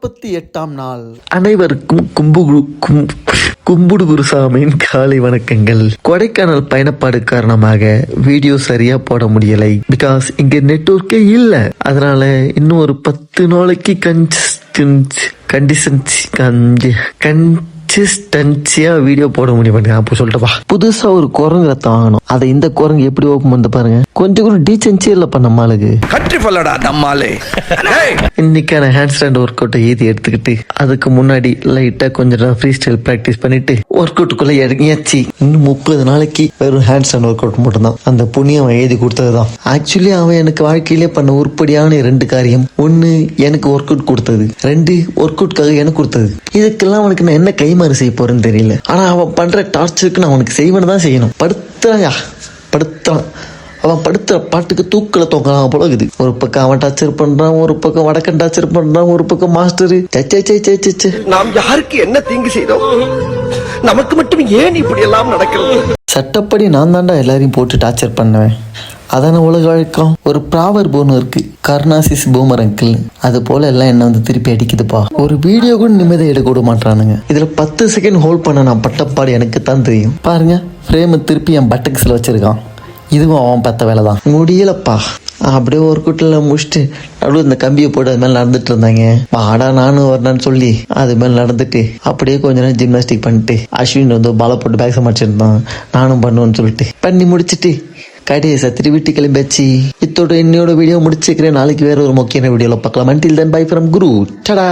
48ஆம் நாள். அனைவருக்கும் கும்புடு குருசாமியின் காலை வணக்கங்கள். கொடைக்கானல் பயணப்பாடு காரணமாக வீடியோ சரியா போட முடியலை. பிகாஸ் இங்க நெட்வொர்க்கே இல்ல. அதனால இன்னும் ஒரு 10 நாளைக்கு கன்சிஸ்டன்சியா வீடியோ போட முடியும். அப்போ சொல்லிட்டப்பா, புதுசா ஒரு குரங்கு ரத்தம் வாங்கணும். அதை இந்த குரங்கு எப்படி ஓப்பன் பண்ண பாருங்க. கொஞ்சம் கூட டீசென்சி இல்லப்பா நம்மளுக்கு. இன்னைக்கான ஹேண்ட் ஸ்டாண்ட் ஒர்க் அவுட்டை ஏதி எடுத்துக்கிட்டு அதுக்கு முன்னாடி லைட்டா கொஞ்சம் ஃப்ரீ ஸ்டைல் பிராக்டிஸ் பண்ணிட்டு ஒர்க் அவுட்டுக்குள்ள இறங்கியாச்சு. இன்னும் 30 நாளைக்கு வெறும் ஹேண்ட் ஸ்டாண்ட் ஒர்க் அவுட் மட்டும் தான். அந்த புண்ணியம் அவன் எழுதி கொடுத்ததுதான். ஆக்சுவலி அவன் எனக்கு வாழ்க்கையிலே பண்ண உருப்படியான 2 காரியம். 1 எனக்கு ஒர்க் அவுட் கொடுத்தது, 2 ஒர்க் அவுட்காக எனக்கு கொடுத்தது. இதுக்கெல்லாம் அவனுக்கு நான் என்ன கைமாறு செய்ய போறேன்னு தெரியல. ஆனா அவன் பண்ற டார்ச்சருக்கு நான் அவனுக்கு செய்வன தான் செய்யணும். படுத்தான் அவன் படுத்துற பாட்டுக்கு தூக்கல தொங்கலாம் போல இருக்குது. ஒரு பக்கம் அவன் டார்ச்சர் பண்றான், ஒரு பக்கம் வடக்கன் டார்ச்சர் பண்றான், ஒரு பக்கம் மாஸ்டர். நாம் யாருக்கு என்ன தீங்கு செய்தோம்? நமக்கு மட்டும் ஏன் இப்படி எல்லாம் நடக்கிறது? சட்டப்படி நான் தாண்டா எல்லாரையும் போட்டு டார்ச்சர் பண்ணுவேன். அதான உலக வழக்கம். ஒரு ப்ராவர் போன்னு இருக்கு, கர்னாசிஸ் பூமர் அங்கிள். அது போல எல்லாம் என்ன வந்து திருப்பி அடிக்குதுப்பா. ஒரு வீடியோ கூட நிம்மதியை எடுக்க விட மாட்டானுங்க. இதுல 10 செகண்ட் ஹோல்ட் பண்ண நான் பட்டப்பாடு எனக்கு தான் தெரியும். பாருங்க, ஃப்ரேமை திருப்பி என் பட்டக்ஸ்ல வச்சிருக்கான். இதுவும் அவன் பத்த வேலை தான். முடியலப்பா. அப்படியே ஒரு கூட்டில் முடிச்சுட்டு அப்படியே இந்த கம்பியை போட்டு அது மேலே நடந்துட்டு இருந்தாங்க. வாடா நானும் வரணும்னு சொல்லி அது மேலே நடந்துட்டு அப்படியே கொஞ்ச நேரம் ஜிம்னாஸ்டிக் பண்ணிட்டு அஸ்வின் வந்து பாலை போட்டு பேக் சமாளிச்சிருந்தான். நானும் பண்ணுவேன்னு சொல்லிட்டு பண்ணி முடிச்சுட்டு கடையை சத்திரி வீட்டு கிளம்பியாச்சு. இத்தோட இன்னையோட வீடியோ முடிச்சுக்கிறேன். நாளைக்கு வேற ஒரு முக்கியமான வீடியோவில் பார்க்கலாம். Until then, bye from Guru. Ta-da!